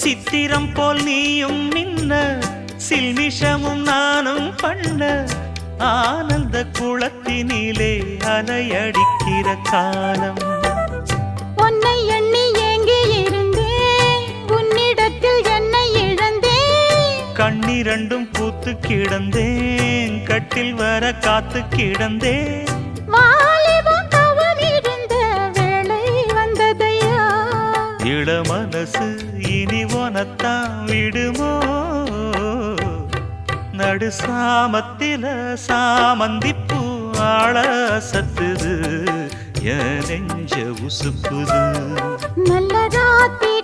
சித்திரம் போல் நீயும் மின்ன சில்மிஷமும் நானும் பண்ண ஆனந்த குளத்தினிலே அலையடிக்கிற காலம் உன்னை எண்ணி ஏங்கி இருந்தேன் உன்னிடத்தில் என்னை இழந்தேன் கண்ணிரண்டும் பூத்து கிடந்தேன் கட்டில் வர காத்து கிடந்தேன் வாலிபம் தவம் இருந்த வேளை வந்ததையா இள மனசு இனி உனத்தான் விடுமோ நடு சாமத்தில சாமந்திப்பூ ஆள சத்துது என் நெஞ்ச உசுப்புது நல்ல ராத்திரி